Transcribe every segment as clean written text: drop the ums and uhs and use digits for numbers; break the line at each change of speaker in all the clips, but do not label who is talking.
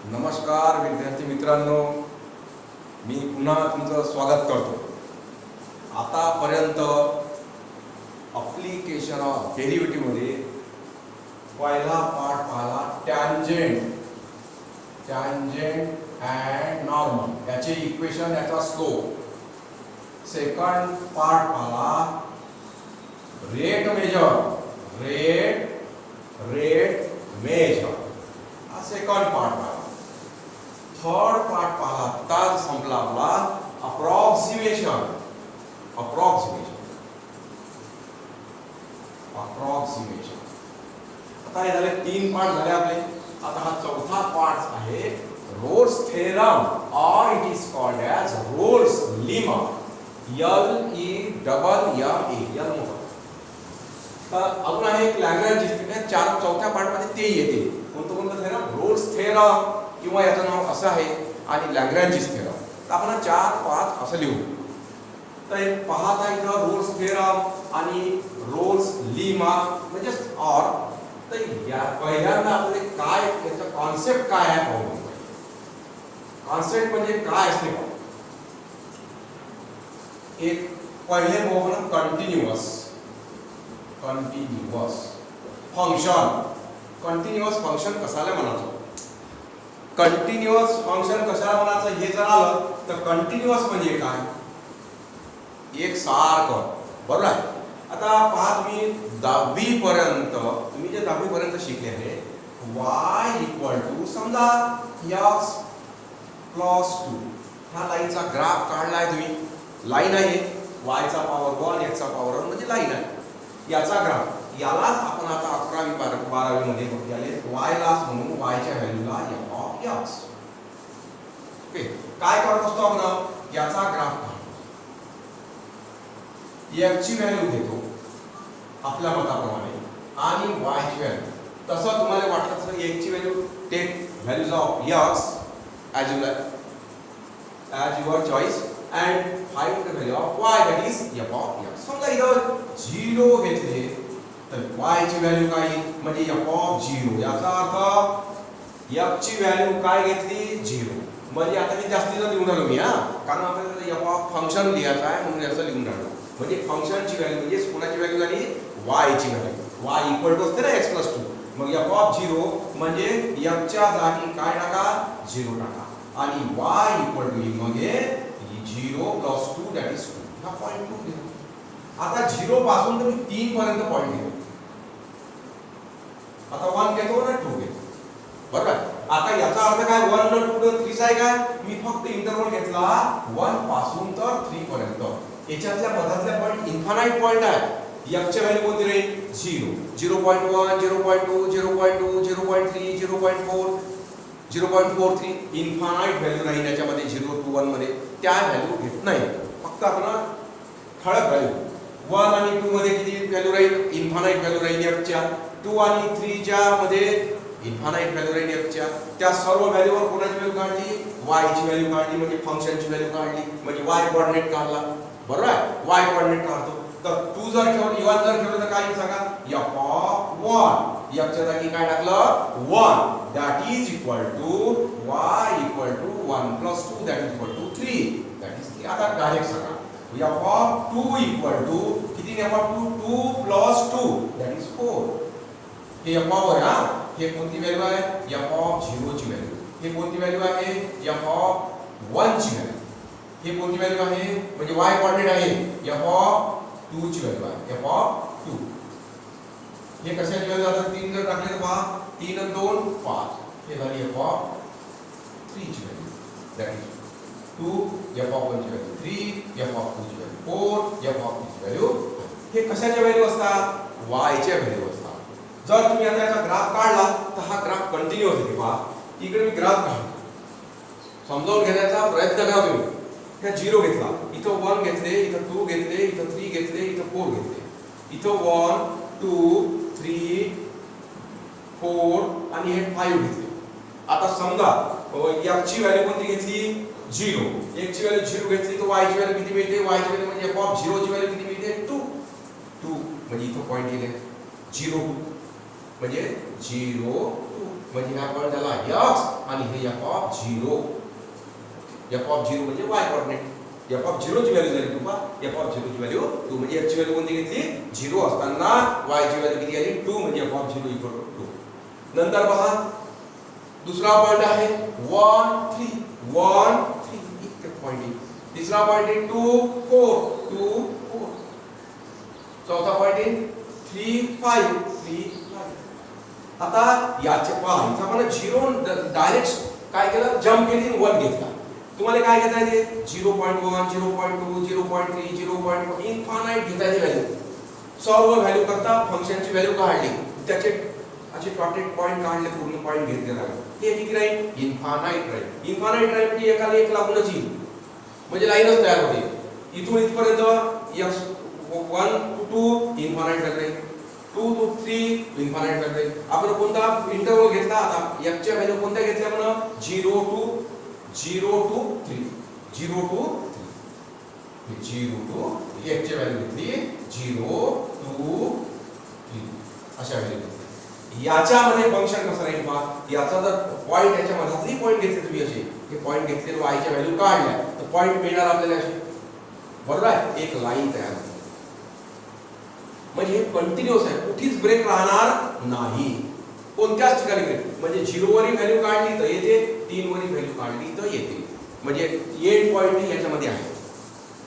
नमस्कार विद्यार्थी मित्रांनो, मी पुन्हा तुमचं स्वागत करतो. आतापर्यंत अप्लिकेशन ऑफ डेरिव्हेटिव्ह मध्ये पहिला पार्ट पाहिला टॅन्जेंट अँड नॉर्मल, याचे इक्वेशन, याचा स्लोप. सेकंड पार्ट पाहिला रेट मेजर, हा सेकंड पार्ट पाहिला. थर्ड पार्ट पाहिला, आता संपला आपला अप्रॉक्सिमेशन. आता हे झाले 3 पार्ट झाले आपले. आता हा चौथा पार्ट आहे रोल्स थेरम, और it is called as Rolle's lemma. LEMMA. तर अजून आहे एक लॅग्रेंज इफेक्ट, चौथ्या पार्ट मध्ये ते येते. कोणतं थेरम? रोल्स थेरम, किंवा याचं नाव असं आहे, आणि लॅग्रेंज थेरम. तर आपण 4-5 असं लिहू. तर हे पाहता इथं रोल्स थेरम आणि रोल्स लेमा म्हणजे और. तर या पहिल्यांदा आपले काय, याचा कॉन्सेप्ट काय आहे पाहू. कॉन्सेप्ट म्हणजे काय असते पाहू. एक पहिले पाहू कंटिन्यूअस फंक्शन. कंटिन्यूअस फंक्शन कशाला म्हणायचं? कंटिन्यूअस फंक्शन कशाला म्हणायचं हे जर आलं तर कंटिन्यूअस म्हणजे काय? एक सारखं, बरोबर आहे. आता पहा, तुम्ही 10वी पर्यंत, तुम्ही जे 10वी पर्यंत शिकले आहे, y इक्वल टू समजा x प्लस 2, ह्या लाईनचा ग्राफ काढलाय तुम्ही. लाईन आहे, y चा पॉवर 1 x चा पॉवर 1 म्हणजे लाईन आहे. याचा ग्राफ, यालाच आपण आता 11वी 12वी मध्ये बघितले, y ला म्हणून y च्या व्हॅल्यूला f ऑफ x. ओके, काय करत असतो आपण? याचा ग्राफ काढतो, f ची व्हॅल्यू घेतो आपल्या मताप्रमाणे, आणि y ची व्हॅल्यू. तसं तुम्हाला वाटत असेल x ची value, take values of x as your choice and find the value of y, that is f of x. समजा इथं 0 घेतले तर y ची व्हॅल्यू काय येईल? म्हणजे f of 0. याचा अर्थ f ची व्हॅल्यू काय घेतली? 0. म्हणजे आता मी जास्तीचं लिहून राहिलो मी, कारण आपल्याला f ऑफ फंक्शन लिहायचं आहे म्हणून याचं लिहून राहिलो. म्हणजे फंक्शनची व्हॅल्यू म्हणजे कोणाची व्हॅल्यू झाली? y ची व्हॅल्यू. y इक्वल टू असते ना x प्लस 2. मग f ऑफ 0 म्हणजे f च्या जागी काय टाका? 0 टाका, आणि y इक्वल टू येईल म्हणजे 0 प्लस 2 दॅट इज 2. हा पॉइंट 2 घेतो. आता 0 पासून तर मी 3 पर्यंत पॉइंट घेतो. आता 1 घेतो ना 2 घेतो, बरोबर. आता याचा अर्थ काय? 1 ला 2 ला 3 आहे काय? मी फक्त इंटरवल घेतला 1 पासून तर 3 पर्यंत. याच्यातल्या मधातल्या पॉइंट इन्फानाइट पॉइंट आहे. f ची व्हॅल्यू कोणती राहील? 0, 0.1, 0.2, 0.2, 0.3, 0.4, 0.43. इन्फानाइट व्हॅल्यू राहील याच्यामध्ये 0 to 1 मध्ये. त्या व्हॅल्यू घेत नाही, फक्त आपण ठळक व्हॅल्यू. 1 आणि 2 मध्ये किती व्हॅल्यू राहील? इन्फानाइट व्हॅल्यू राहील f च्या. 2 आणि 3 च्या मध्ये इन्फानाइट व्हॅल्यू राहील f च्या. त्या सर्व व्हॅल्यूवर कोणाची व्हॅल्यू काढली? y ची व्हॅल्यू काढली, म्हणजे फंक्शनची व्हॅल्यू काढली, म्हणजे y कोऑर्डिनेट काढला, बरोबर आहे. y कोऑर्डिनेट काढतो. तर 2 जर ठेवलं, 1 जर ठेवलं तर काय सांगा? f of 1. f च्या जागी काय टाकलं? 1. that is equal to y equal to 1 plus 2 that is equal to 3. that is 3. आता डायरेक्ट सांगा f of 2 equal to किती? f of 2 plus 2 that is 4. हे f of आहे, हे कोणती व्हॅल्यू आहे? f of 0 ची व्हॅल्यू. हे कोणती व्हॅल्यू आहे? f of 1 ची व्हॅल्यू. हे कोणती व्हॅल्यू आहे? म्हणजे y कोऑर्डिनेट आहे, f of 2 ची व्हॅल्यू आहे, f of 2. हे कशाची व्हॅल्यू? आता 3 जर टाकले तर पहा, 3 आणि 2 5. हे झाली f of 3 ची value. That is 2, f of 1 ची व्हॅल्यू 3, f of 2 ची व्हॅल्यू 4, f of 3 ची व्हॅल्यू. हे कशाच्या व्हॅल्यू असतात? y च्या व्हॅल्यू असतात. जर तुम्ही आता याचा ग्राफ काढला तर हा ग्राफ कंटिन्यूअस आहे. पहा, इकडे मी ग्राफ काढतो, समजावून घेण्याचा प्रयत्न करा तुम्ही. हे 0 घेतला, इथं 1 घेतले, इथं 2 घेतले, इथं 3 घेतले, इथं 4 घेतले, इथं 1 2 3 4 आणि हे 5 घेतले. आता समजा f ची व्हॅल्यू कोणती घेतली? 0. x ची व्हॅल्यू 0 घेतली तर y ची व्हॅल्यू किती मिळते? y ची व्हॅल्यू म्हणजे f ऑफ 0 ची व्हॅल्यू किती मिळते? 2. म्हणजे इथं पॉइंट गेले 0 2. म्हणजे 0 2 म्हणजे हा पॉईंट झाला x आणि हे f(0) f(0) म्हणजे y कोऑर्डिनेट f(0) ची व्हॅल्यू झाली 2 पा f(0) ची व्हॅल्यू 2 म्हणजे f ची व्हॅल्यू कोणती घेतली 0 असताना y ची व्हॅल्यू किती आली 2 म्हणजे f(0) = 2 नंतर पहा दुसरा पॉइंट आहे 1 3 1 3 इतके पॉइंट आहे तिसरा पॉइंट आहे 2 4 2 4 चौथा पॉइंट आहे 3 5 3 5 आता याचे पहा इथं आपण 0 डायरेक्ट काय केलं जंप केली 1 घेतला तुम्हाला काय घेता येते 0.1 0.2 0.3 0.4 इन्फानाइट घेता येते व्हॅल्यू सर्व व्हॅल्यू करता फंक्शनची व्हॅल्यू काढली त्याचे असे डॉटेड पॉइंट काढले पूर्ण पॉइंट घेतले राहिले हे किती राहील इन्फानाइट राहील म्हणजे एकाला एक लागूनच येईल म्हणजे लाईनच तयार होते इथून इथपर्यंत x 1 to 2 इन्फानाइट राहील 2 to 3 इन्फानाइट राहील आपण कोणता इंटरवल घेतला आता x च्या व्हॅल्यू कोणत्या घेतल्या म्हणा 0 to 3 0 to 3 0 to x ची व्हॅल्यू घेतली 0 to 3 अशा व्हॅल्यू याच्यामध्ये फंक्शन कसं राहील पहा याचा जर पॉइंट याच्यामध्ये 3 पॉइंट घेतले तुम्ही असे हे पॉइंट घेतले y च्या व्हॅल्यू काढल्या तर पॉइंट मिळणार आपल्याला असे बरोबर आहे एक लाईन तयार होते म्हणजे हे कंटिन्यूअस आहे कुठेच ब्रेक राहणार नाही कोणत्याच ठिकाणी ब्रेक म्हणजे 0 वरी व्हॅल्यू काढली तर येते 3 वरी व्हॅल्यू काढली तर येते म्हणजे एंड पॉइंट याच्यामध्ये आहे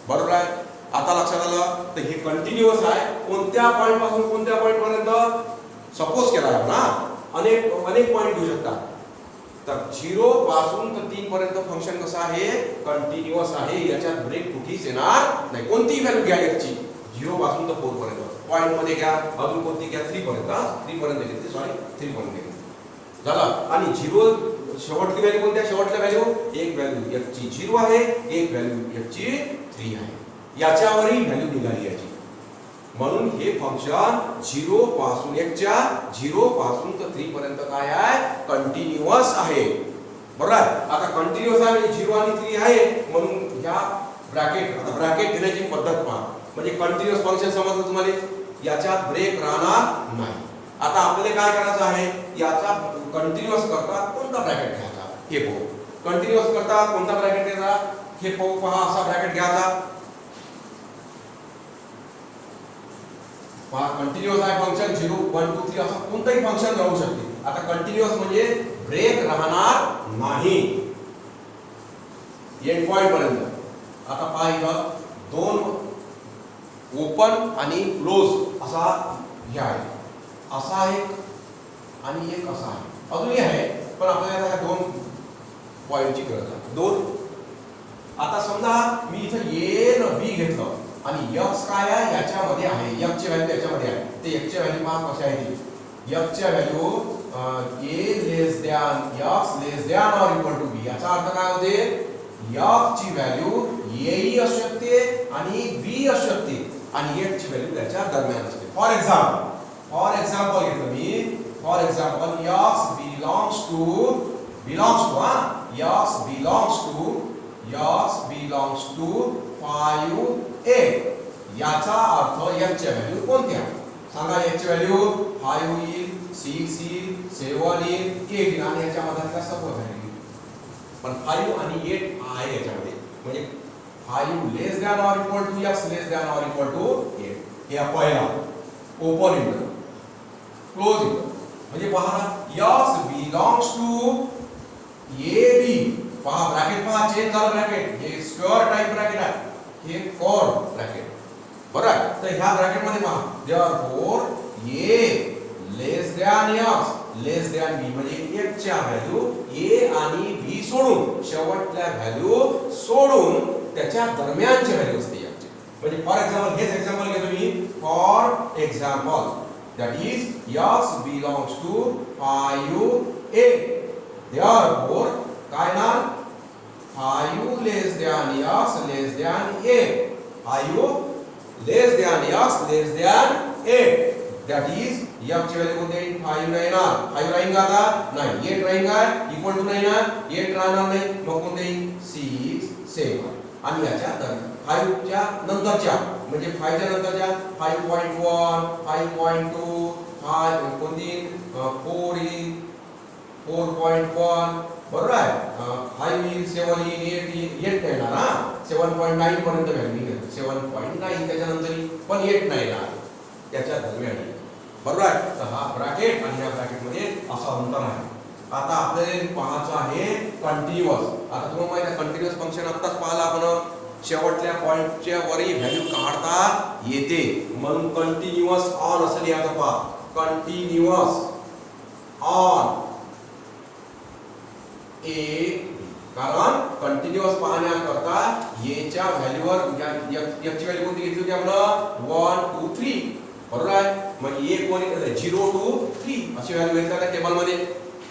बरोबर आहे आता लक्षात आलं तर हे कंटिन्यूअस आहे कोणत्या पॉइंट पासून कोणत्या पॉइंट पर्यंत सपोज केला आहे ना अनेक पॉइंट घेऊ शकता तर 0 पासून तर 3 पर्यंत फंक्शन कसं आहे कंटिन्यूअस आहे याच्यात ब्रेक कुठेच येणार नाही कोणतीही व्हॅल्यू घ्या याची 0 पासून तर 4 पर्यंत पॉइंट मध्ये घ्या अजून कोणती घ्या 3 पर्यंत घेतली सॉरी 3 पर्यंत घेतली झालं आणि 0 शेवटची व्हॅल्यू कोणत्या शेवटच्या व्हॅल्यू एक व्हॅल्यू x ची 0 आहे एक व्हॅल्यू x ची 3 आहे याच्यावरही व्हॅल्यू निघाली याची म्हणून हे फंक्शन 0 पासून x च्या 0 पासून तर 3 पर्यंत काय आहे कंटिन्यूअस आहे बरोबर आता कंटिन्यूअस आहे म्हणजे 0 आणि 3 आहे म्हणून ह्या ब्रॅकेट घेण्याची पद्धत पहा म्हणजे कंटिन्यूअस फंक्शन समजलं तुम्हाला याच्यात ब्रेक राहणार नाही आता आपल्याला काय करायचं आहे याचा कंटिन्यूअस करता कोणता ब्रॅकेट घ्यायचा हे पाहू कंटिन्यूअस करता कोणता ब्रॅकेट घ्यायचा हे पाहू पहा असा ब्रॅकेट घ्यायचा पहा कंटिन्यूअस आहे फंक्शन 0 1 2 3 असं कोणताही फंक्शन राहू शकते आता कंटिन्यूअस म्हणजे ब्रेक राहणार नाही एंड पॉइंट पर्यंत आता पहा इथं दोन ओपन आणि क्लोज असा हे आहे असा एक आणि एक असा आहे अजूनही आहे पण आपल्याला ह्या दोन पॉइंटची गरज आहे दोन आता समजा मी इथं ए न बी घेतलं आणि x काय आहे याच्यामध्ये आहे x ची व्हॅल्यू याच्यामध्ये आहे ते x ची व्हॅल्यू पहा कशी आहे ती x ची value a less than x less than or equal to b याचा अर्थ काय होते x ची व्हॅल्यू a ही असू शकते आणि b असू शकते आणि x ची व्हॅल्यू त्याच्या दरम्यान असते फॉर एक्झाम्पल घेतो me for example x belongs to x belongs to 5a याचा अर्थ x ची व्हॅल्यू कोणती आहे सांगा x ची व्हॅल्यू 5 येईल 6 येईल 7 येईल 8 येईल आणि याच्या मधला सर्व व्हॅल्यू पण 5 आणि 8 आहे याच्यामध्ये म्हणजे 5 less than or equal to x less than or equal to 8 हे पहिला ओपन इंटर क्लोज इंटर म्हणजे पहा x belongs to ab पहा ब्रॅकेट पहा चेंज झालं ब्रॅकेट हे स्क्वेअर टाइप ब्रॅकेट आहे हे कॉर्ड ब्रॅकेट बरोबर तर ह्या ब्रॅकेट मध्ये पहा therefore a less than x less than b म्हणजे x च्या व्हॅल्यू a आणि b सोडून शेवटच्या व्हॅल्यू सोडून त्याच्या दरम्यानची व्हॅल्यू असते याची म्हणजे फॉर एक्झाम्पल हेच एक्झाम्पल घेतो me for example that is x belongs to 5a therefore काय ना 5 less than x less than a 5 less than x less than a that is x ची व्हॅल्यू कोणती आहे 5 नाही ना 5 राहील का आता नाही 8 राहील का इक्वल टू नाही ना 8 राहणार नाही मग कोणते 6 7 आणि याच्या 5 च्या नंतरच्या म्हणजे 5 च्या नंतरच्या 5.1 5.2 5 कोणती 4 येईल 4.1 बरोबर आहे 5 येईल 7 येईल 8 येईल 8 नाही ना 7.9 पर्यंत व्हॅल्यू येईल 7.9 त्याच्यानंतर पण 8 नाही ना त्याच्या दरम्यान बरोबर आहे. तर हा ब्रॅकेट आणि या ब्रॅकेटमध्ये असा अंतर आहे. आता आपल्याला पाहायचं आहे कंटिन्युअस. आता तुम्हाला माहिती आहे कंटिन्युअस फंक्शन आत्ताच पाहिलं आपण शेवटच्या पॉइंटच्या वरही व्हॅल्यू काढता येते म्हणून कंटिन्युअस ऑन असं लिहायचं पहा कंटिन्युअस ऑन ए कारण कंटिन्युअस पाहण्याकरता ए च्या व्हॅल्यूवर f ची व्हॅल्यू कोणती घेतली होती आपण 1 2 3 बरोबर आहे. मग ए कोणी 0 2 3 अशी व्हॅल्यू घेतल्या त्या टेबल मध्ये.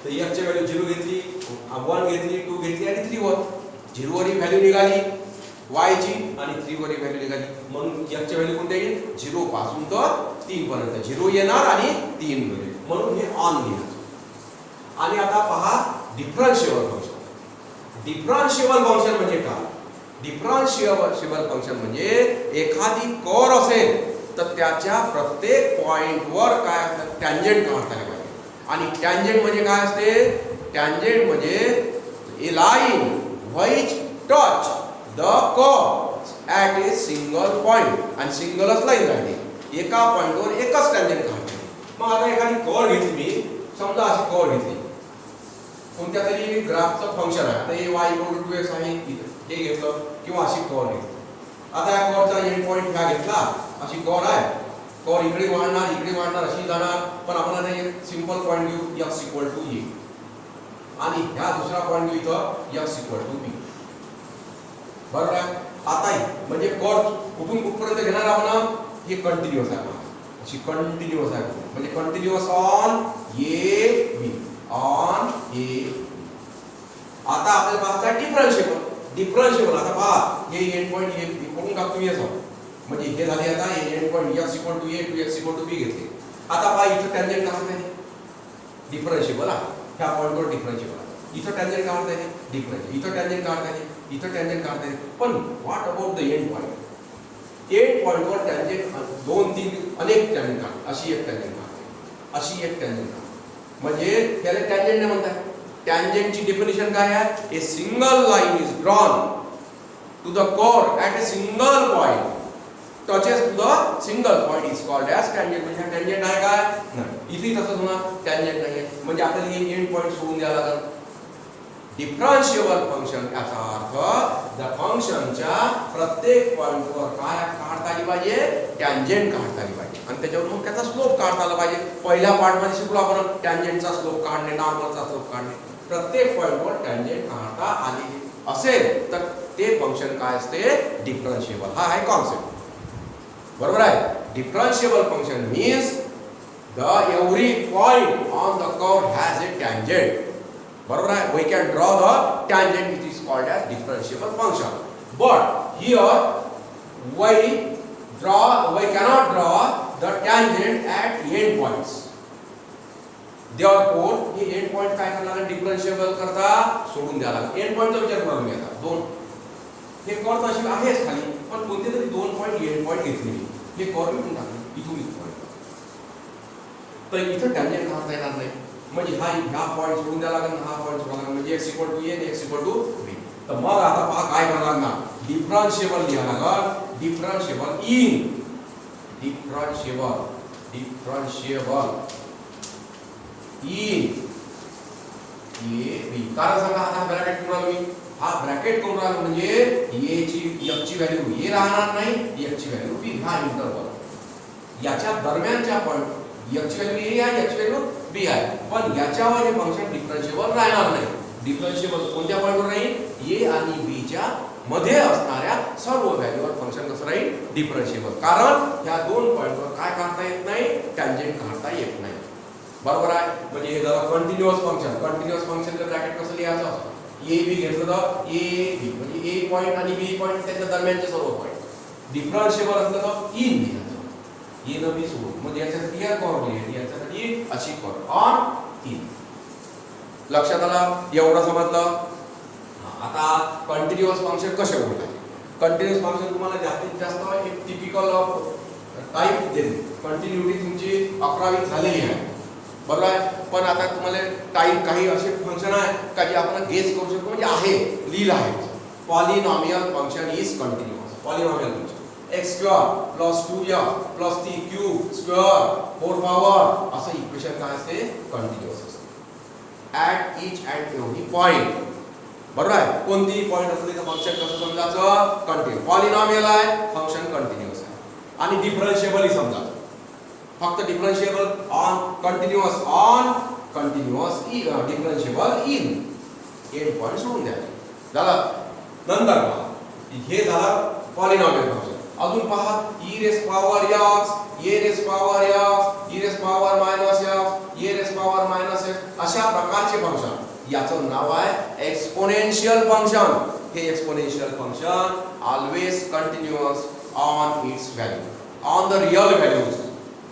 तर f ची व्हॅल्यू 0 घेतली 1 घेतली 2 घेतली आणि 3 वर 0 वर ही व्हॅल्यू निघाली y ची आणि 3 वर ही व्हॅल्यू निघाली म्हणून f ची व्हॅल्यू कोणती येईल 0 पासून तर 3 पर्यंत 0 येणार आणि 3 मिळेल म्हणून हे ऑन लिहायचं. आणि आता पहा डिफरन्शिएबल फंक्शन. डिफरन्शिएबल फंक्शन म्हणजे काय? डिफरन्शिएबल फंक्शन म्हणजे एखादी कर्व असेल तर त्याच्या प्रत्येक पॉइंटवर काय असतं टॅन्जंट काढता आले पाहिजे. आणि टॅन्जंट म्हणजे काय असते? टॅन्जंट म्हणजे a line which touch the curve at a single point आणि सिंगलच लाईन राहते एका पॉइंटवर एकच टॅन्जंट काढते. मग आता एखादी कर्व घेतली मी समजा अशी कर्व घेतली कोणत्या तरी ग्राफचं फंक्शन आहे. आता हे y 2x आहे हे घेतलं किंवा अशी कर्व घेतली. आता या कर्वचा एंड पॉइंट ह्या घेतला अशी कर्व आहे कर्व इकडे वाढणार अशी जाणार पण आपण आता एक सिंपल पॉइंट घेऊ x a आणि ह्या दुसरा पॉइंट घेऊ इथं x b बरोबर आहे. आता म्हणजे कर्व कुठून कुठपर्यंत घेणार आपण हे कंटिन्युअस आहे अशी कंटिन्युअस आहे म्हणजे continuous on a b on a. आता आपल्याला पाहायचं डिफरन्शिएबल. डिफरन्शिएबल आता पहा हे एंड पॉइंट हे कोणून टाकतो मी असं म्हणजे हे झाले आता हे end point x a 2x b घेतले. आता पहा इथं टॅन्जंट काढता येते डिफरन्शिएबल आहे ह्या पॉइंटवर डिफरन्शिएबल आहे इथं टॅन्जंट काढता येते डिफरन्शिएबल इथं टॅन्जंट काढता येते इथं टॅन्जंट काढता येते. पण what about the end point? End पॉइंटवर टॅन्जंट 2 3 अनेक टॅन्जंट काढतात अशी एक टॅन्जंट काढते अशी एक टॅन्जंट काढते म्हणजे त्याला टॅन्जंट नाही म्हणतात. टॅन्जंटची डेफिनेशन काय आहे? A single line is drawn to the curve at a single point touches to the single point is called as tangent. म्हणजे टॅन्जंट आहे काय? नाही. इथे तसंच होणार टॅन्जंट नाही आहे म्हणजे आपल्याला हे एंड पॉइंट सोडून द्यावं लागेल. डिफरन्शिएबल फंक्शन याचा अर्थ त्या फंक्शनच्या प्रत्येक पॉइंटवर काय काढता आली पाहिजे टॅन्जंट काढता आली पाहिजे आणि त्याच्यावर मग त्याचा स्लोप काढता आला पाहिजे. पहिल्या पार्ट मध्ये शिकलो आपण टॅन्जंटचा स्लोप काढणे नॉर्मलचा स्लोप काढणे. प्रत्येक पॉइंटवर टॅन्जंट काढता आली असेल तर ते फंक्शन काय असते डिफरन्शिएबल. हा आहे कॉन्सेप्ट बरोबर आहे. Differentiable function means the every point on the curve has a tangent बरोबर आहे. We can draw the tangent it is called as differentiable function. But here we cannot draw the tangent at end points. Therefore हे end point काय करणार डिफरन्शिएबल करता सोडून द्यायला लागेल. end point चा विचार करून घ्या. दोन हे कर्व अशी आहेच खाली पण कोणते तरी 2 पॉइंट end point घेतले हे कर्व इथून टाकले इथून इथपर्यंत तर इथं टॅन्जंट काढता येणार नाही म्हणजे हा पॉइंट सोडून द्यायला लागेल हा पॉइंट सोडून लागेल म्हणजे x a आणि x b. तर मग आता पहा काय करावं लागणार डिफरन्शिएबल लिहायला लागेल. डिफरन्शिएबल इन डिफरन्शिएबल इन ए बी. कारण सांगा आता ब्रॅकेट करून राहिलो मी हा ब्रॅकेट करून राहिलो म्हणजे ए ची f ची व्हॅल्यू ए राहणार नाही f ची व्हॅल्यू b हा इंटरवल याच्या दरम्यानच्या पॉइंट f ची व्हॅल्यू a आहे f ची व्हॅल्यू b आहे पण याच्यावर हे फंक्शन डिफरन्शिएबल राहणार नाही. डिफरन्शिएबल कोणत्या पॉइंटवर राहील a आणि b च्या मध्ये असणाऱ्या सर्व व्हॅल्यूवर फंक्शन कसं राहील डिफरन्शिएबल. कारण या 2 पॉइंटवर काय काढता येत नाही टॅन्जंट काढता येत नाही बरोबर आहे. म्हणजे हे झालं कंटिन्युअस फंक्शनचं ब्रॅकेट कसं लिहायचं ए बी घेतलं तर ए बी म्हणजे ए पॉइंट आणि बी पॉइंट त्याच्या दरम्यानचे सर्व पॉइंट. डिफरन्शिएबल असलं तर इन लिहायचं ए न बी सोडून म्हणजे याच्यासाठी या कर्व लिहायची याच्यासाठी अशी कर्व ऑन इन. लक्षात आलं एवढं समजलं. आता कंटिन्युअस फंक्शन कसे ओळखायचे? कंटिन्युअस फंक्शन तुम्हाला जास्तीत जास्त एक टिपिकल टाईप दिली, कंटिन्युटी तुमची 11वी झालेली आहे, बरोबर आहे. पण आता तुम्हाला टाईप काही असे फंक्शन आहे का जे आपण गेस करू शकतो, म्हणजे आहे लिहिलं आहे. Polynomial function is continuous. Polynomial function x square plus 2f plus 3 cube square 4 power असं इक्वेशन काय असते, कंटिन्युअस असते at each and every point, बरोबर आहे. कोणतीही पॉइंट असले तर फंक्शन कसं समजायचं, कंटिन्यू. पॉलिनॉमियल आहे, फंक्शन कंटिन्युअस आहे. आणि डिफरन्शिएबल ही समजा, फक्त differentiable on continuous differentiable in end point सोडून द्या झालं. नंतर पहा, हे झालं पॉलिनॉमियल फंक्शन. अजून पहा e raise power x, a raise power x, e raise power minus x, a raise power minus x, अशा प्रकारचे फंक्शन. याचं नाव आहे एक्सपोनेन्शियल फंक्शन. हे exponential function always continuous on its value, on the real values,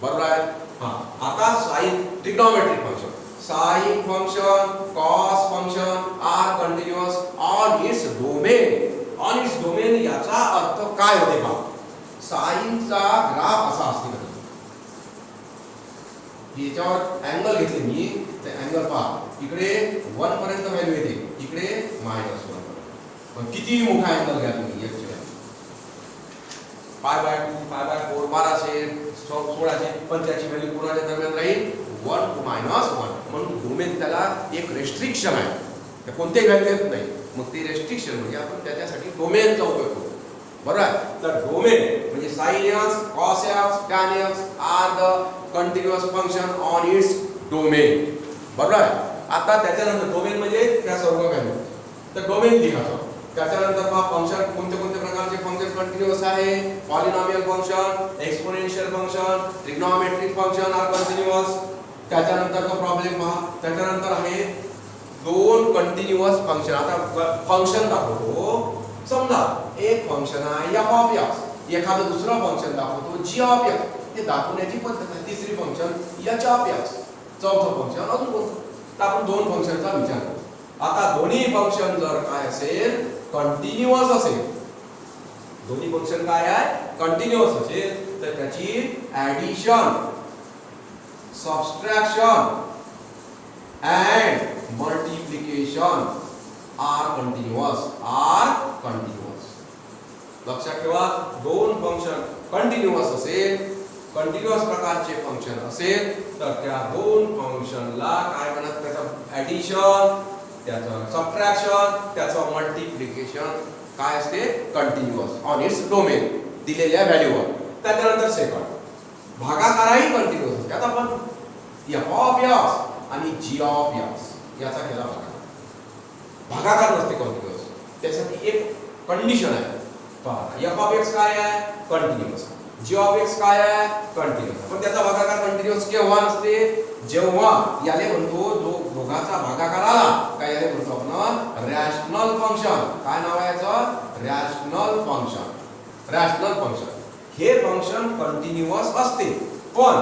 बरोबर आहे. हां, आता sine trigonometric function, sine function, cos function are continuous on its domain. On its domain याचा अर्थ काय होते पहा. साइनचा ग्राफ असा असते, याच्यावर अँगल घेतले मी, ते अँगल पहा, इकडे 1 पर्यंत व्हॅल्यू येते, इकडे -1 पर्यंत. पण किती मोठा अँगल घ्या तुम्ही, याची π/2 π/4 1200 1600 पण त्याची व्हॅल्यू कोणाच्या दरम्यान राहील, 1 to -1. म्हणून डोमेन त्याला एक रेस्ट्रिक्शन आहे, त्या कोणत्याही व्हॅल्यू येत नाही. मग ती रेस्ट्रिक्शन म्हणजे आपण त्याच्यासाठी डोमेनचा उपयोग करतो, बरोबर आहे. तर डोमेन म्हणजे sin x, cos x, tan x are the continuous function on its domain, बरोबर आहे. आता त्याच्यानंतर डोमेन म्हणजे त्या सर्व व्हॅल्यू, तर डोमेन लिहायचं. त्याच्यानंतर पहा फंक्शन कोणते कोणते प्रकारचे फंक्शन कंटिन्युअस आहे. Polynomial function, exponential function, trigonometric function are continuous. त्याच्यानंतरचा प्रॉब्लेम पहा, त्याच्यानंतर आहे दोन कंटिन्युअस फंक्शन. आता फंक्शन दाखवतो, समजा एक फंक्शन आहे f ऑफ x, एखादं दुसरं फंक्शन दाखवतो g ऑफ x. हे दाखवण्याची पद्धत आहे. तिसरी फंक्शन h ऑफ x, चौथं फंक्शन अजून कोणतं. तर आपण दोन फंक्शनचा विचार करू. आता दोन्ही फंक्शन जर काय असेल, कंटिन्युअस असेल, दोन्ही फंक्शन काय आहे, कंटिन्युअस असेल, तर त्याची addition, subtraction and multiplication are continuous. लक्षात ठेवा, दोन फंक्शन कंटिन्युअस असेल, कंटिन्युअस प्रकारचे फंक्शन असेल, तर त्या दोन फंक्शनला काय म्हणतात, त्याचं ऍडिशन, त्याचं सबट्रॅक्शन, त्याचं मल्टिप्लिकेशन काय असते, कंटिन्युअस ऑन इट्स डोमेन, दिलेल्या व्हॅल्यूवर. त्याच्यानंतर सेकंड भागाकारही कंटिन्युअस असते. आता आपण f ऑफ x आणि g ऑफ x याचा केला भागाकार नसते कंटिन्युअस. त्यासाठी एक कंडिशन आहे, पहा f ऑफ x काय आहे, कंटिन्युअस. g ऑफ x काय आहे, कंटिन्युअस. पण त्याचा भागाकार कंटिन्युअस केव्हा असते, जेव्हा याले म्हणतो, जो दोघाचा भागाकार आला काय याले म्हणतो आपण रॅशनल फंक्शन. काय नाव आहे याचं, रॅशनल फंक्शन. रॅशनल फंक्शन हे फंक्शन कंटिन्युअस असते, पण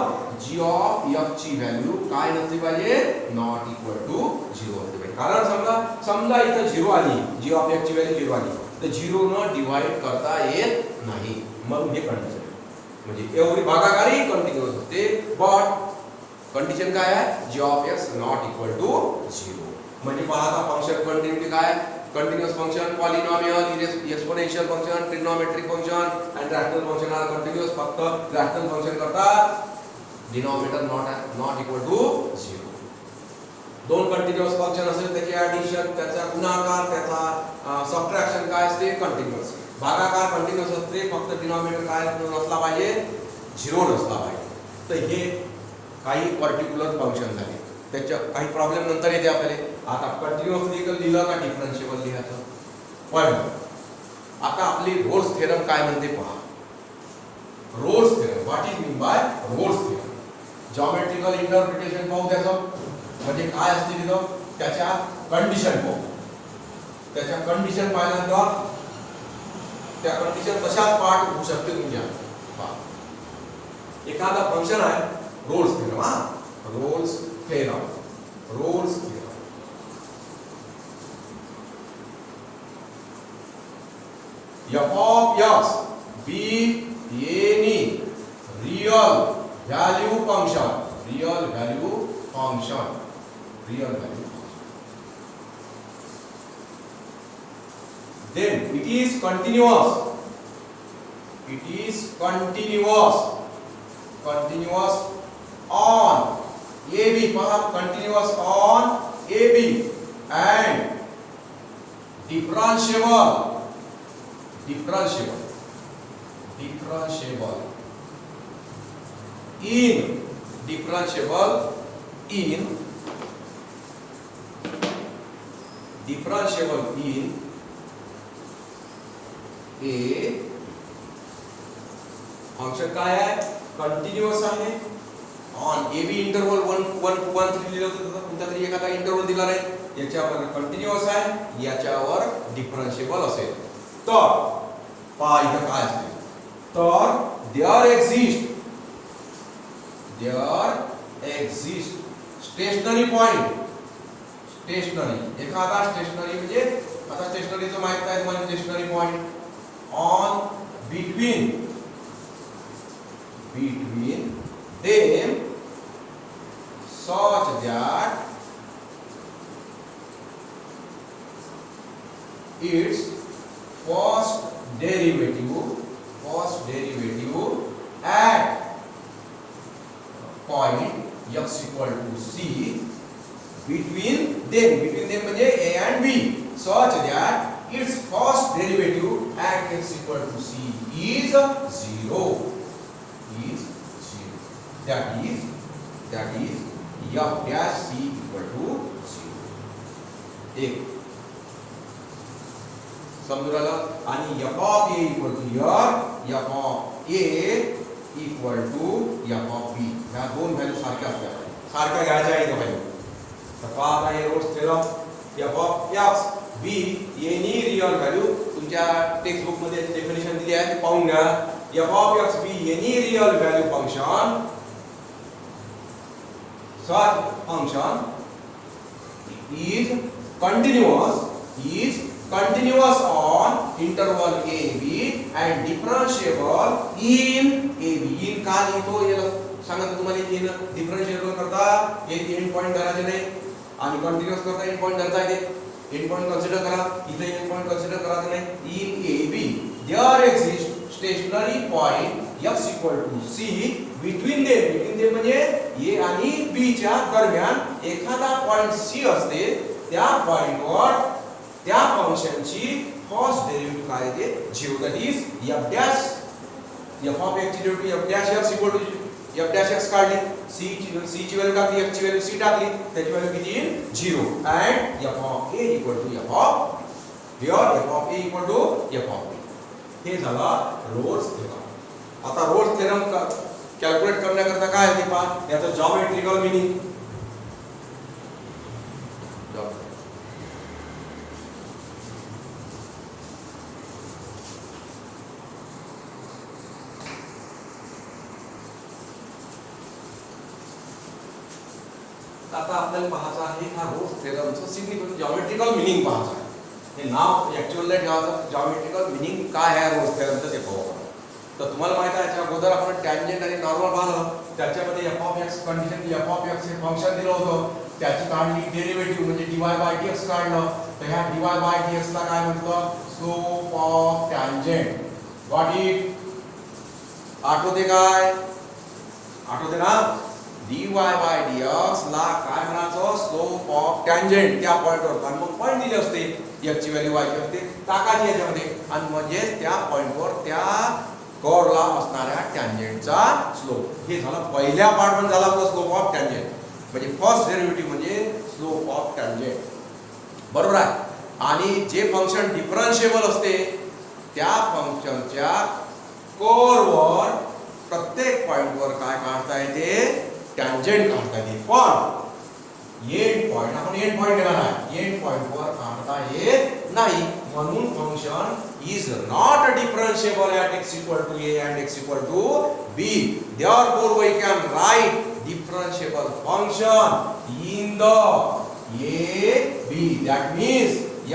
g ऑफ f ची व्हॅल्यू काय नसली पाहिजे, नॉट इक्वल टू 0 असली पाहिजे. कारण समजा इथं 0 आली, g ऑफ f ची व्हॅल्यू 0 आली, तर 0 न डिवाइड करता येत नाही. मग हे कंडिशन म्हणजे एवढी भागाकारी कंटिन्युअस होते, बट कंडिशन काय आहे, g of x not equal to 0. म्हणजे पहा फंक्शन कंटिन्युटी काय, continuous function, polynomial, exponential function, trigonometric function आणि रॅशनल फंक्शन आर कंटिन्युअस. फक्त रॅशनल फंक्शन करता डिनॉमिनेटर नॉट इक्वल टू 0. दोन कंटिन्युअस फंक्शन असेल, त्याचे ऍडिशन, त्याचा गुणाकार, त्याचा सबट्रॅक्शन काय असते, कंटिन्युअस. भागाकार कंटिन्युअस असते, फक्त डिनॉमिनेटर काय नसला पाहिजे, 0 नसला पाहिजे. तर हे काही पर्टिक्युलर फंक्शन झाले, त्याच्या काही प्रॉब्लेम नंतर येते आपल्याला. आता कंटिन्युअस लिहिलं का डिफरन्शिएबल लिहायचं. पण आता आपली रोल्स थेरम काय म्हणते पहा. Rolls theorem, what is mean by Rolls theorem. Geometrical interpretation पाहू त्याचं, म्हणजे काय असते तिथं, त्याच्या कंडिशन पाहू. त्याच्या कंडिशन पाहिल्यानंतर त्या कंडिशन कशात पार्ट होऊ शकते तुमच्या. एखादा फंक्शन आहे, Rolle's theorem. Rolls theorem, Rolls theorem. f of x be any value function, real value function, real value function. Then it is continuous. It is continuous. Continuous on AB, continuous on AB and differentiable. Differentiable. Differentiable in. Differentiable in. Differentiable in A function काय आहे, continuous आहे. On A B interval 1 1 2 1 3 दिलं होतं, कोणता तरी एखादा interval दिला नाही, याच्यावर कंटिन्यूअस आहे, याच्यावर डिफरन्शिएबल असेल तर पहा इथं काय असते. तर there exist stationary point. Stationary एखादा स्टेशनरी म्हणजे आता स्टेशनरीचं माहित आहे तुम्हाला, stationary point on between them such that its first derivative at point x equal to c between them म्हणजे a and b such that its first derivative at x equal to c is 0. That is f dash c equal to 0. एक समजून आलं. आणि f of a equal to here, f of a equal to f of b, ह्या दोन value सारख्या असल्या पाहिजे, सारख्या घ्यायच्या आहेत व्हॅल्यू. तर पहा आता हे Rolls theorem f of x b any real value तुमच्या टेक्स्ट बुक मध्ये डेफिनेशन दिली आहे ते पाहून घ्या. f of x b any real value function, such function is continuous on interval a b and differentiable in a b. in का लिहितो याला सांगत तुम्हाला, इन डिफरन्शिएबल करता एक एंड पॉइंट करायचे नाही आणि कंटिन्यूअस करता एंड पॉइंट धरता येते. एंड पॉइंट कन्सिडर करा, इथे एंड पॉइंट कन्सिडर करायचं नाही. in a b there exists stationary point x equal to c between them म्हणजे a आणि b च्या दरम्यान एखादा पॉइंट c असते, त्या पॉइंटवर त्या फंक्शनची फर्स्ट डेरिव्हेटिव्ह काय येते 0. That is f dash f of x ची derivative f dash x equal to f dash x काढली, c ची व्हॅल्यू टाकली, x ची व्हॅल्यू c टाकली, त्याची व्हॅल्यू किती येईल 0. And f of a equal to f of here f of a equal to f of b. हे झाला रोल्स थेरम. आता रोल्स थेरम कॅल्क्युलेट करण्याकरता काय आहे ते पहा, याचं जॉमेट्रिकल मीनिंग. आता आपल्याला पाहायचं आहे हा रोल्स थेरमचं सिग्निफिकंट जॉमेट्रिकल मीनिंग पाहायचं आहे. हे नाव ऍक्च्युअल ठेवायचं, जॉमेट्रिकल मीनिंग काय आहे रोल्स थेरमचं ते पाहू. तर तुम्हाला माहित आहे याच्या अगोदर आपण टॅन्जंट आणि नॉर्मल पाहिलं, त्याच्यामध्ये f of x condition f of x हे फंक्शन दिलं होतं, त्याची काढली डेरिव्हेटिव्ह म्हणजे dy by dx काढलं. तर ह्या dy by dx ला काय म्हणतात, slope of tangent. What it आठवते काय, आठवते ना, dy by dx ला काय म्हणायचं, स्लोप ऑफ टॅन्जंट. त्या पॉइंटवर आणि मग पॉइंट दिले असते, x ची व्हॅल्यू y ची असते, टाकायची याच्यामध्ये आणि म्हणजे त्या पॉइंटवर त्या कर्वला असणाऱ्या टॅन्जंटचा स्लोप. हे झालं पहिल्या पार्ट मध्ये झाला आपला स्लोप ऑफ टॅन्जंट, म्हणजे फर्स्ट डेरिव्हेटिव्ह म्हणजे स्लोप ऑफ टॅन्जंट, बरोबर आहे. आणि जे फंक्शन डिफरन्शिएबल असते त्या फंक्शनच्या कर्ववर प्रत्येक पॉइंटवर काय काढता येते, टॅन्जंट काढता येते. पण एंड पॉइंट आपण एंड पॉइंट घेणार आहे, एंड पॉइंटवर काढता येत नाही. म्हणून function is not differentiable at x equal to a and x equal to b. Therefore we can write differentiable function in the a b. That means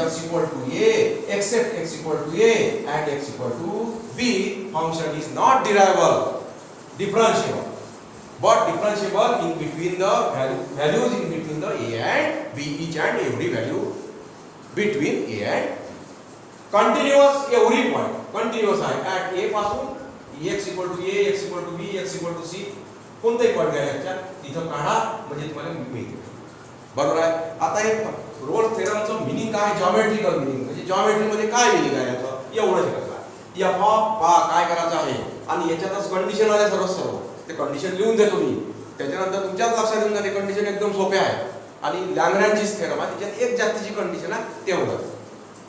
x equal to a except x equal to a and x equal to b function is not derivable, differentiable. but differentiable in between the values in between the a and b, each and every value between a and b. Continuous every point continuous आहे at a पासून x equal to a, x equal to b, x equal to c कोणताही point घ्या याच्यात तिथं काढा म्हणजे तुम्हाला मिळते. बरोबर आहे. आता हे रोल्स थेरमचं मीनिंग काय, जॉमेट्रिकल मीनिंग म्हणजे जॉमेट्री मध्ये काय मीनिंग आहे याचं एवढंच करायचं. या काय करायचं आहे आणि याच्यातच कंडिशन आले सर्व ते कंडिशन लिहून देतो मी, त्याच्यानंतर तुमच्याच लक्षात येऊन जाते कंडिशन एकदम सोपे आहे. आणि लॅग्रेंजची थेरम आहे त्याच्यात एक जास्तीची कंडिशन आहे तेवढं.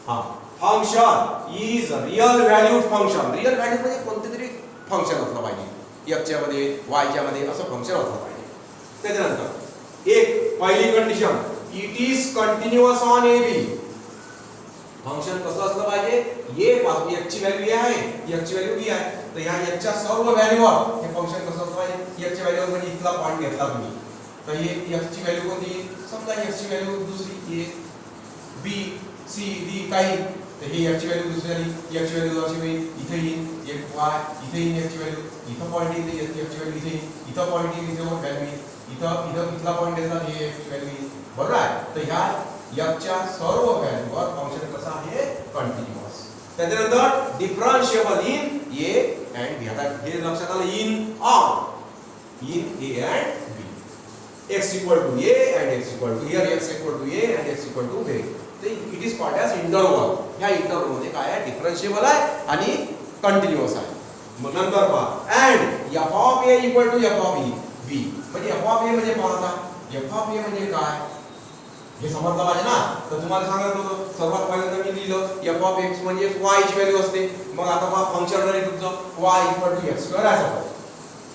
हा function is real valued function. Real value म्हणजे कोणते तरी फंक्शन असलं पाहिजे, x च्या मध्ये y च्या मध्ये असं फंक्शन असलं पाहिजे. त्याच्यानंतर एक पहिली condition it is continuous on A B. Function कसं असलं पाहिजे, a पासून x ची व्हॅल्यू a आहे, x ची व्हॅल्यू b आहे, तर ह्या x च्या सर्व व्हॅल्यूवर हे फंक्शन कसं असलं पाहिजे, x च्या व्हॅल्यूवर म्हणजे इथला पॉइंट घेतला तुम्ही तर हे x ची व्हॅल्यू कोणती, समजा x ची व्हॅल्यू दुसरी a b c d काही, तर हे x ची व्हॅल्यू दुसरी आली, x ची व्हॅल्यू अशी होईल इथे येईल, एक y इथे येईल, x ची व्हॅल्यू इथं पॉइंट येईल, x ची व्हॅल्यू इथे येईल, इथं पॉइंट येईल, इथे व्हॅल्यू येईल, इथं इथला पॉइंट येईल, हे x ची व्हॅल्यू येईल. बरोबर आहे. तर ह्या x च्या सर्व व्हॅल्यूवर फंक्शन कसं आहे, कंटिन्युअस. त्याच्यानंतर differentiable in a and b. आता हे लक्षात आलं, in a and b. x equal to a and x equal to here x equal to a and x equal to b. It is called as interval. ह्या interval मध्ये काय आहे, डिफरन्शिएबल आहे आणि कंटिन्युअस आहे. मग नंतर पहा and f of a equal to f of b. म्हणजे f of a म्हणजे पहा f of a म्हणजे काय हे समजलं पाहिजे ना. तर तुम्हाला सांगितलं होतं सर्वात पहिल्यांदा मी लिहिलं f of x म्हणजे y ची व्हॅल्यू असते. मग आता पहा फंक्शन आहे तुमचं y equal to x square आहे.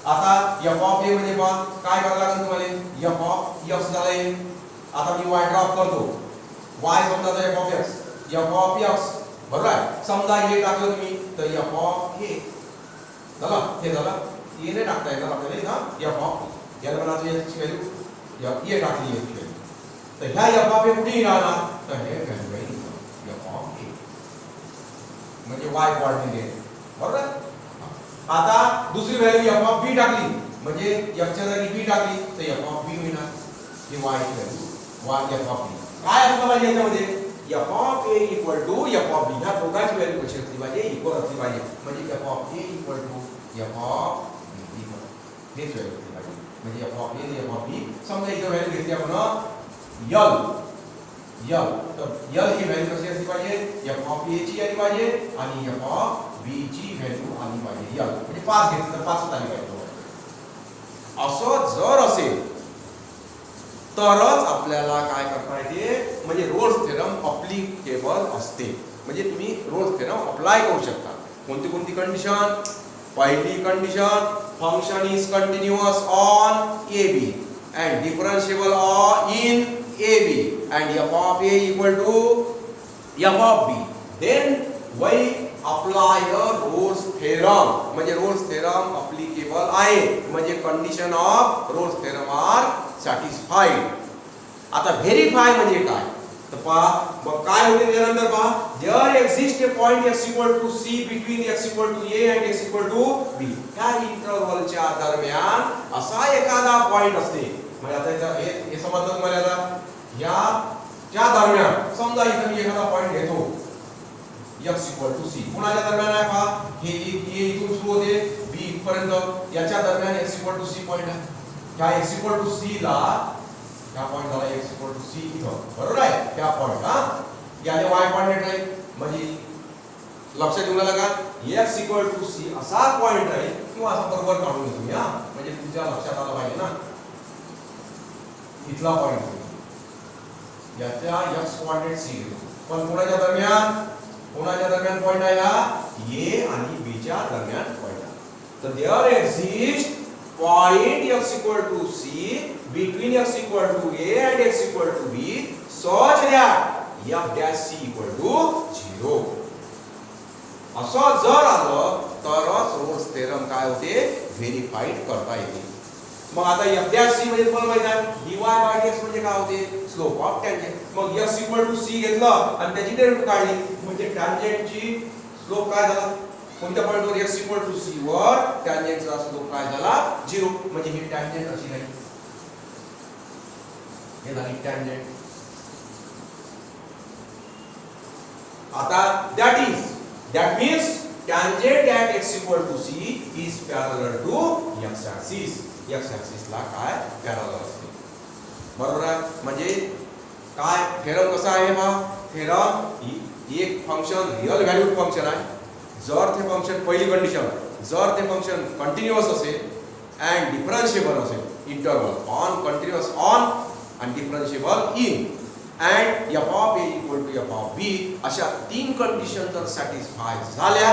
आता f of a म्हणजे पहा काय करायला लागेल तुम्हाला, f of x झाले. आता मी y ड्रॉप करतो, y समजा f of x, f of x बरोबर आहे. समजा हे टाकलं तुम्ही तर f of a झालं, हे झालं a ने टाकता येणार आपल्याला ना f of याला मला x ची व्हॅल्यू a टाकली आहे व्हॅल्यू, तर ह्या f of a कुठे राहणार, तर हे व्हॅल्यू आहे f of a म्हणजे y कोऑर्डिनेट आहे. बरोबर. आता दुसरी व्हॅल्यू f of b टाकली म्हणजे x च्या जागी b टाकली तर f of b मिळणार, हे y ची value y f of b. काय असलं पाहिजे याच्यामध्ये, f of a equal to f of b. ह्या दोघांची व्हॅल्यू कशी असली पाहिजे, इक्वल असली पाहिजे. म्हणजे f of a equal to f of b equal हेच व्हॅल्यू असली पाहिजे. म्हणजे f of a आणि f of b. समजा इथे व्हॅल्यू घेतली आपण l, तर l ही व्हॅल्यू कशी असली पाहिजे, f of a ची आली पाहिजे आणि f of b ची व्हॅल्यू आली पाहिजे l. म्हणजे 5 घेतलं तर 5 आली पाहिजे. असं जर असेल तरच आपल्याला काय करता येते, म्हणजे रोल्स थेरम अप्लिकेबल असते. म्हणजे तुम्ही रोल्स थेरम अप्लाय करू शकता. कोणती कोणती कंडिशन, पहिली condition function is continuous on A b and differentiable in a b and f of a equal to f of b. Then we apply the Rolle's theorem. म्हणजे Rolle's theorem applicable आहे म्हणजे condition of Rolle's theorem are satisfied. आता verify म्हणजे काय, तर पहा मग काय होते त्यानंतर पहा, there exist a point x equal to c between x equal to a and x equal to b. ह्या इंटरवलच्या दरम्यान असा एखादा पॉइंट असते. म्हणजे आता हे समजलं तुम्हाला. आता या दरम्यान समजा इथे मी एखादा पॉइंट घेतो x इक्वल टू c. कोणाच्या दरम्यान आहे पहा, हे इथून सुरू होते b पर्यंत, याच्या दरम्यान x equal to c point आहे. ह्या x इक्वल टू c ला ह्या पॉइंट झाला x इक्वल टू c इथं, बरोबर आहे. ह्या पॉइंट याने y कोऑर्डिनेट राहील. म्हणजे लक्षात येऊन आलं का, x इक्वल टू c असा पॉइंट राहील किंवा असा बरोबर काढून घेतो मी. म्हणजे तुमच्या लक्षात आलं पाहिजे ना, इथला पॉइंट याच्या x कोऑर्डिनेट c घेतो. पण कोणाच्या दरम्यान पॉइंट आहे हा a आणि b च्या दरम्यान पॉइंट आहे. तर there exist point x equal to c between x equal to a and x equal to b such that f dash c equal to 0. असं जर आलं तरच रोल्स थेरम काय होते, व्हेरीफाईड करता येते. मग आता f dash c म्हणजे तुम्हाला माहिती आहे dy by dx म्हणजे काय होते, स्लोप ऑफ टॅन्जंट. मग x equal to c घेतलं आणि त्याची डेरिव्हेटिव्ह काढली म्हणजे टॅन्जंटची स्लोप काय झाला, कोणत्या पॉइंटवर x इक्वल टू c वर टॅन्जंटचा स्लोप काय झाला 0 म्हणजे ही टॅन्जंट अशी राहील हे झाली टॅन्जंट आता that means tangent at x equal to c is parallel to x axis ला काय पॅरलल असते बरोबर आहे म्हणजे काय थेरम कसा आहे हा थेरम एक फंक्शन रियल व्हॅल्यूड फंक्शन आहे जर ते फंक्शन पहिली कंडिशन जर ते फंक्शन कंटिन्यूअस असेल अँड डिफरन्शिएबल असेल इंटरवल ऑन कंटिन्यूअस ऑन आणि डिफरन्शिएबल in and f of a equal to f of b अशा तीन कंडिशन जर सॅटिस्फाय झाल्या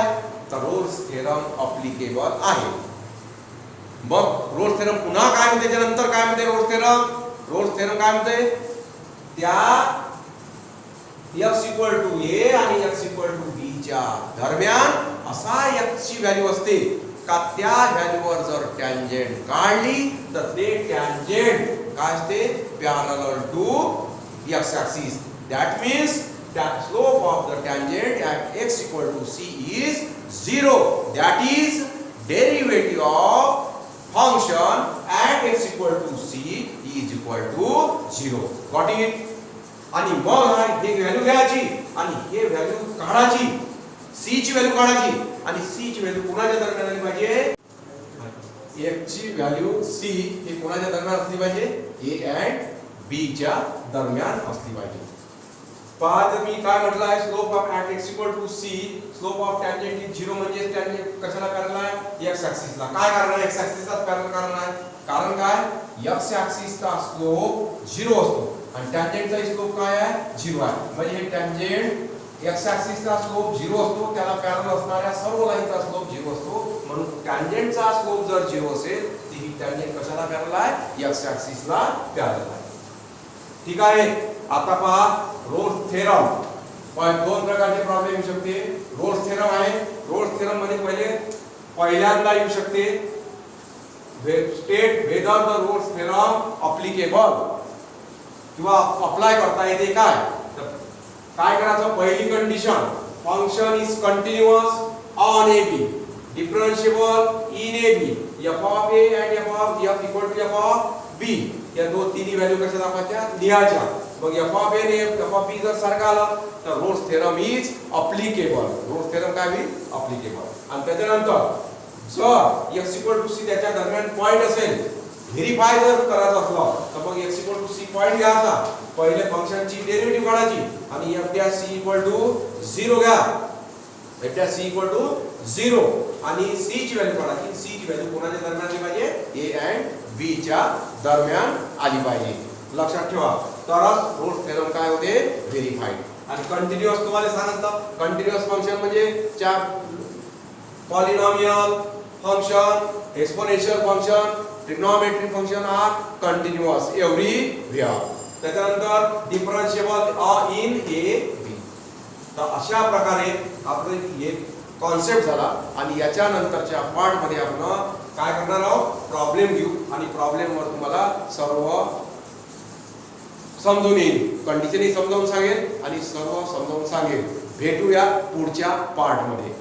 तर रोल्स थेरम अप्लिकेबल आहे मग रोल्स थेरम पुन्हा काय म्हणते त्यानंतर काय म्हणते रोल्स थेरम काय म्हणते त्या x इक्वल टू a आणि x इक्वल टू b च्या दरम्यान असा x ची व्हॅल्यू असते का त्या व्हॅल्यूवर जर टॅन्जंट काढली तर ते टॅन्जंट काय असते parallel to x axis that means that slope of the tangent at x equal to c is 0 that is derivative of function at x equal to c is equal to 0 got it आणि मग हे value घ्यायची आणि हे value काढायची c ची value काढायची आणि c ची व्हॅल्यू कोणाच्या दरम्यान आली पाहिजे x ची व्हॅल्यू c हे कोणाच्या दरम्यान असली पाहिजे a and b च्या दरम्यान असली पाहिजे पहा तर मी काय म्हटलं आहे slope of at x equal to c slope of tangent is 0 म्हणजे टॅन्जंट कशाला पॅरलल आहे x ॲक्सिस ला काय कारण आहे x ॲक्सिस ला पॅरलल कारण आहे कारण काय x ॲक्सिस चा स्लोप 0 असतो आणि टॅन्जंट चा स्लोप काय आहे 0 आहे म्हणजे हे टॅन्जंट x ॲक्सिस चा स्लोप 0 असतो त्याला पॅरलल असणाऱ्या सर्व लाईनचा स्लोप 0 असतो म्हणून टॅन्जंट चा स्लोप जर 0 असेल तर ही टॅन्जंट कशाला पॅरलल आहे x ॲक्सिस ला पॅरलल आहे ठीक आहे आता पहा रोल्स थेरम पण दोन प्रकारचे प्रॉब्लेम येऊ शकते रोल्स थेरम आहे रोल्स थेरम मध्ये पहिल्यांदा येऊ शकते state whether the Rolle's theorem applicable किंवा अप्लाय करता येते काय तर काय करायचं पहिली condition function is continuous on A b differentiable in a b f of a and f of f equal to f of b या दोन तिन्ही व्हॅल्यू कशा दाखवायच्या लिहायच्या मग f of a ने f of b जर सारखा आला तर Rolls theorem is applicable Rolls theorem काय होईल अप्लिकेबल आणि त्याच्यानंतर जर x इक्वल टू c त्याच्या दरम्यान पॉइंट असेल व्हेरीफाय जर करायचं असलं तर मग x equal to c point घ्यायचा पहिले फंक्शनची डेरिव्हेटिव्ह काढायची आणि f dash c equal to 0 घ्या f dash c equal to 0 आणि c ची व्हॅल्यू काढायची c ची व्हॅल्यू कोणाच्या दरम्यान आली पाहिजे a and b च्या दरम्यान आली पाहिजे लक्षात ठेवा तरच रोल्स थेरम काय होते व्हेरीफाईड आणि कंटिन्यूअस तुम्हाला सांगितलं कंटिन्यूअस फंक्शन म्हणजे polynomial function exponential function trigonometric function are continuous everywhere त्याच्यानंतर डिफरन्शिएबल इन ए बी तर अशा प्रकारे आपले हे कॉन्सेप्ट झाला आणि याच्या नंतरच्या पार्ट मध्ये आपण काय करणार आहोत प्रॉब्लेम घेऊ आणि प्रॉब्लेम वर तुम्हाला सर्व समजून येईल कंडिशनही समजावून सांगेल आणि सर्व समजावून सांगेल भेटूया पुढच्या पार्ट मध्ये